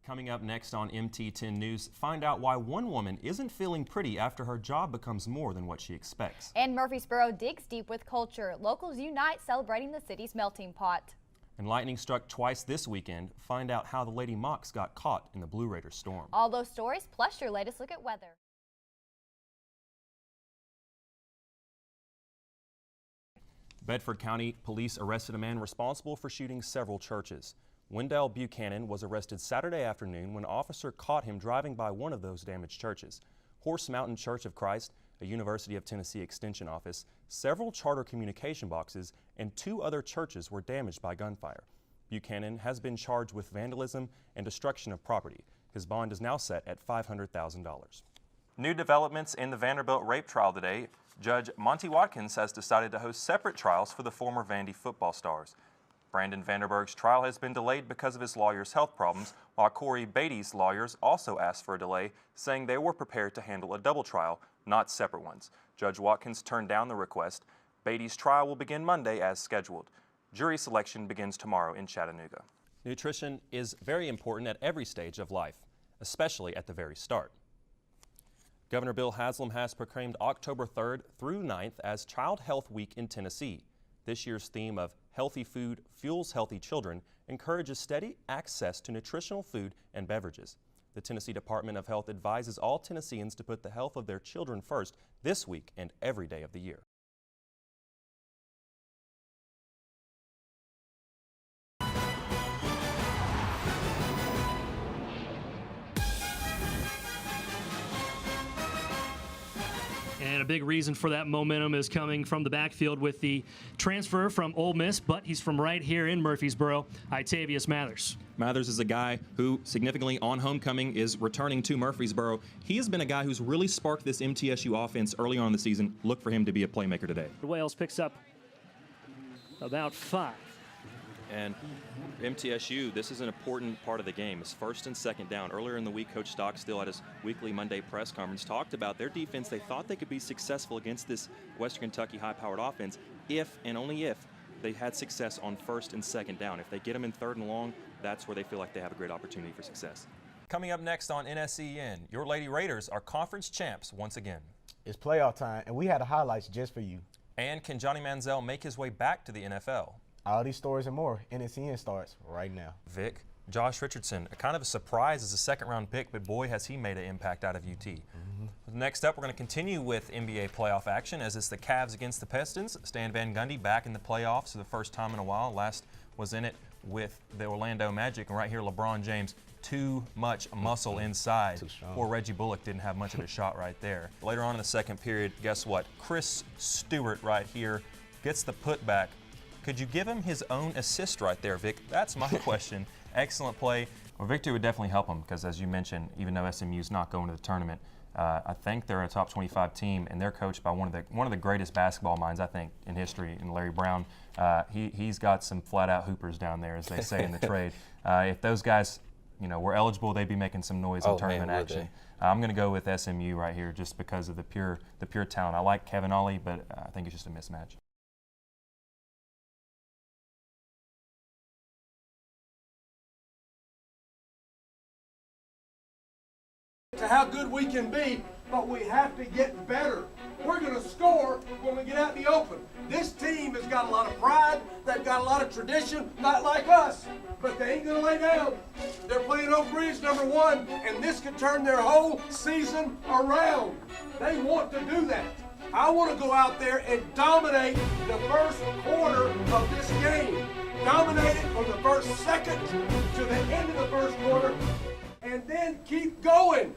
Coming up next on MT10 News, find out why one woman isn't feeling pretty after her job becomes more than what she expects. And Murfreesboro digs deep with culture. Locals unite celebrating the city's melting pot. And lightning struck twice this weekend. Find out how the Lady Mocs got caught in the Blue Raider storm. All those stories plus your latest look at weather. Bedford County Police arrested a man responsible for shooting several churches. Wendell Buchanan was arrested Saturday afternoon when an officer caught him driving by one of those damaged churches. Horse Mountain Church of Christ, a University of Tennessee Extension office, several charter communication boxes, and 2 other churches were damaged by gunfire. Buchanan has been charged with vandalism and destruction of property. His bond is now set at $500,000. New developments in the Vanderbilt rape trial today. Judge Monty Watkins has decided to host separate trials for the former Vandy football stars. Brandon Vanderberg's trial has been delayed because of his lawyer's health problems, while Corey Beatty's lawyers also asked for a delay, saying they were prepared to handle a double trial, not separate ones. Judge Watkins turned down the request. Beatty's trial will begin Monday as scheduled. Jury selection begins tomorrow in Chattanooga. Nutrition is very important at every stage of life, especially at the very start. Governor Bill Haslam has proclaimed October 3rd through 9th as Child Health Week in Tennessee. This year's theme of Healthy Food Fuels Healthy Children encourages steady access to nutritional food and beverages. The Tennessee Department of Health advises all Tennesseans to put the health of their children first this week and every day of the year. And a big reason for that momentum is coming from the backfield with the transfer from Ole Miss, but he's from right here in Murfreesboro, Itavius Mathers. Mathers is a guy who significantly on homecoming is returning to Murfreesboro. He has been a guy who's really sparked this MTSU offense early on in the season. Look for him to be a playmaker today. Wales picks up about 5. And MTSU, this is an important part of the game. It's first and second down. Earlier in the week, Coach Stockstill at his weekly Monday press conference talked about their defense. They thought they could be successful against this Western Kentucky high-powered offense if and only if they had success on first and second down. If they get them in 3rd and long, that's where they feel like they have a great opportunity for success. Coming up next on NSCN, your Lady Raiders are conference champs once again. It's playoff time, and we had the highlights just for you. And can Johnny Manziel make his way back to the NFL? All these stories and more, NSCN starts right now. Vic, Josh Richardson, a kind of a surprise as a second-round pick, but boy, has he made an impact out of UT. Next up, we're going to continue with NBA playoff action as it's the Cavs against the Pistons. Stan Van Gundy back in the playoffs for the first time in a while. Last was in it with the Orlando Magic, and right here, LeBron James, too much muscle inside. Poor Reggie Bullock didn't have much of a shot right there. Later on in the second period, guess what? Chris Stewart right here gets the putback. Could you give him his own assist right there, Vic? That's my question. Excellent play. Well, victory would definitely help them because, as you mentioned, even though SMU's not going to the tournament, I think they're a top 25 team, and they're coached by one of the greatest basketball minds, I think, in history, in Larry Brown. He's got some flat-out hoopers down there, as they say in the trade. If those guys, were eligible, they'd be making some noise in tournament action. I'm going to go with SMU right here just because of the pure talent. I like Kevin Ollie, but I think it's just a mismatch. To how good we can be, but we have to get better. We're going to score when we get out in the open. This team has got a lot of pride, they've got a lot of tradition, not like us, but they ain't going to lay down. They're playing Oak Ridge #1, and this could turn their whole season around. They want to do that. I want to go out there and dominate the first quarter of this game. Dominate it from the first second to the end of the first quarter, and then keep going.